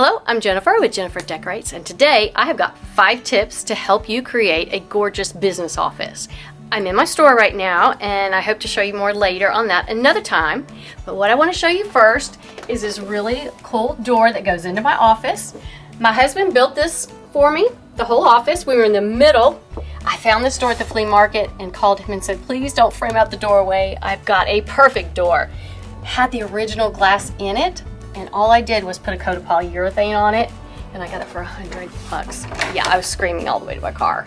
Hello, I'm Jennifer with Jennifer Decorates, and today I have got 5 tips to help you create a gorgeous business office. I'm in my store right now, and I hope to show you more later on that another time. But what I want to show you first is this really cool door that goes into my office. My husband built this for me, the whole office. We were in the middle. I found this door at the flea market and called him and said, please don't frame out the doorway. I've got a perfect door. Had the original glass in it, and all I did was put a coat of polyurethane on it, and I got it for $100. Yeah, I was screaming all the way to my car.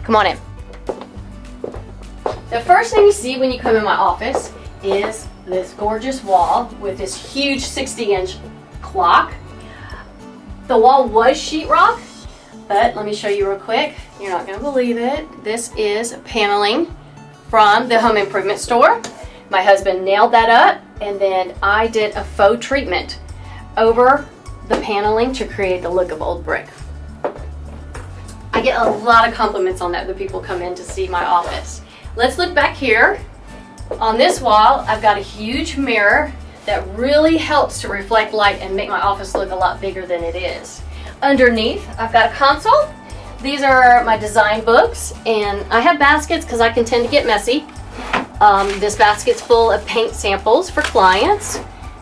Come on in. The first thing you see when you come in my office is this gorgeous wall with this huge 60-inch clock. The wall was sheetrock, but let me show you real quick. You're not going to believe it. This is paneling from the home improvement store. My husband nailed that up, and then I did a faux treatment over the paneling to create the look of old brick. I get a lot of compliments on that when people come in to see my office. Let's look back here. On this wall, I've got a huge mirror that really helps to reflect light and make my office look a lot bigger than it is. Underneath, I've got a console. These are my design books, and I have baskets because I can tend to get messy. This basket's full of paint samples for clients.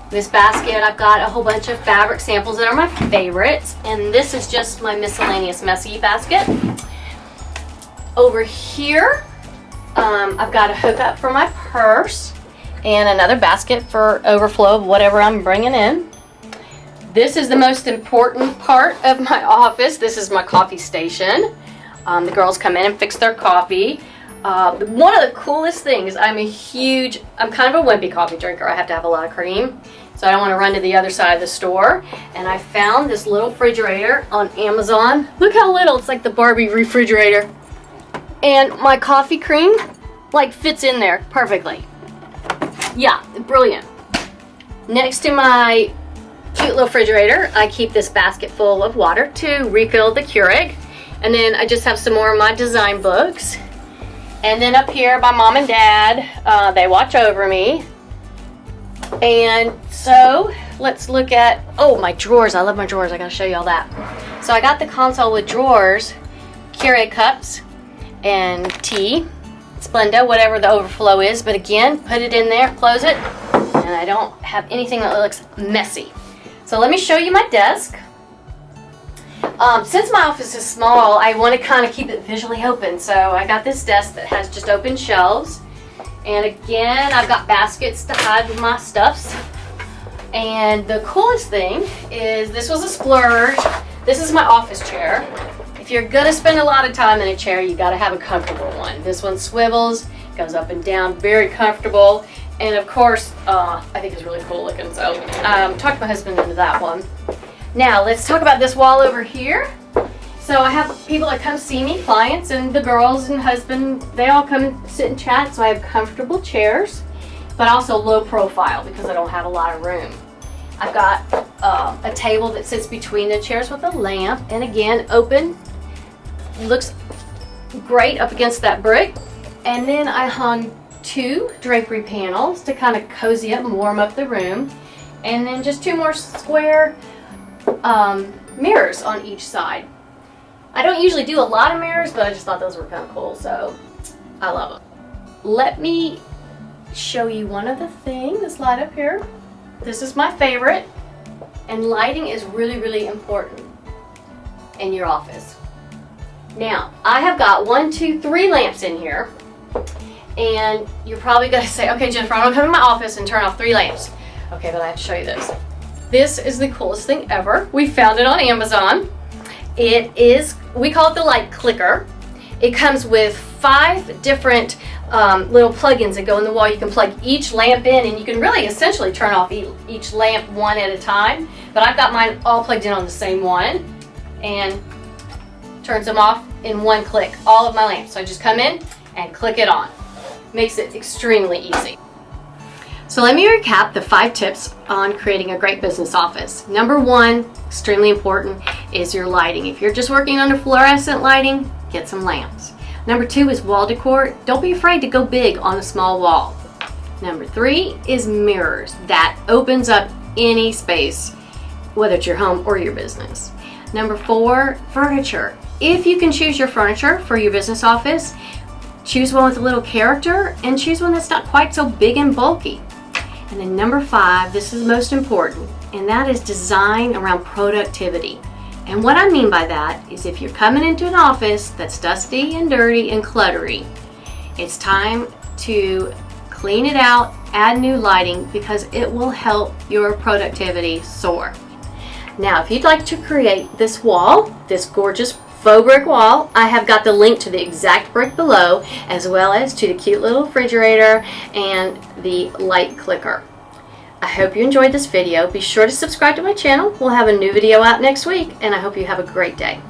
This basket, I've got a whole bunch of fabric samples that are my favorites, and this is just my miscellaneous messy basket. Over here, I've got a hookup for my purse and another basket for overflow of whatever I'm bringing in. This is the most important part of my office. This is my coffee station. The girls come in and fix their coffee. One of the coolest things, I'm kind of a wimpy coffee drinker. I have to have a lot of cream, so I don't want to run to the other side of the store. And I found this little refrigerator on Amazon. Look how little, it's like the Barbie refrigerator. And my coffee cream, fits in there perfectly. Yeah, brilliant. Next to my cute little refrigerator, I keep this basket full of water to refill the Keurig. And then I just have some more of my design books. And then up here, my mom and dad, they watch over me. And so let's look at, my drawers. I love my drawers. I gotta show you all that. So I got the console with drawers, Keurig cups, and tea, Splenda, whatever the overflow is. But again, put it in there, close it, and I don't have anything that looks messy. So let me show you my desk. Since my office is small, I want to kind of keep it visually open. So I got this desk that has just open shelves. And again, I've got baskets to hide my stuffs. And the coolest thing is this was a splurge. This is my office chair. If you're going to spend a lot of time in a chair, you got to have a comfortable one. This one swivels, goes up and down, very comfortable. And of course, I think it's really cool looking. So talked my husband into that one. Now, let's talk about this wall over here. So I have people that come see me, clients, and the girls and husband, they all come and sit and chat. So I have comfortable chairs, but also low profile because I don't have a lot of room. I've got a table that sits between the chairs with a lamp, and again, open. Looks great up against that brick. And then I hung 2 drapery panels to kind of cozy up and warm up the room. And then just 2 more square mirrors on each side. I don't usually do a lot of mirrors, but I just thought those were kind of cool, so I love them. Let me show you one other thing, this light up here. This is my favorite, and lighting is really, really important in your office. Now, I have got 1, 2, 3 lamps in here, and you're probably going to say, okay, Jennifer, I'm going to come in my office and turn off 3 lamps. Okay, but I have to show you this. This is the coolest thing ever. We found it on Amazon. It is, we call it the light clicker. It comes with 5 different little plugins that go in the wall. You can plug each lamp in, and you can really essentially turn off each lamp one at a time. But I've got mine all plugged in on the same one, and turns them off in one click, all of my lamps. So I just come in and click it on. Makes it extremely easy. So let me recap the 5 tips on creating a great business office. Number 1, extremely important, is your lighting. If you're just working under fluorescent lighting, get some lamps. Number 2 is wall decor. Don't be afraid to go big on a small wall. Number 3 is mirrors. That opens up any space. whether it's your home or your business. Number 4, furniture. If you can choose your furniture for your business office, choose one with a little character and choose one that's not quite so big and bulky. And then number 5, this is most important, and that is design around productivity. And what I mean by that is if you're coming into an office that's dusty and dirty and cluttery, it's time to clean it out, add new lighting, because it will help your productivity soar. Now, if you'd like to create this wall, this gorgeous faux brick wall, I have got the link to the exact brick below, as well as to the cute little refrigerator and the light clicker. I hope you enjoyed this video. Be sure to subscribe to my channel. We'll have a new video out next week, and I hope you have a great day.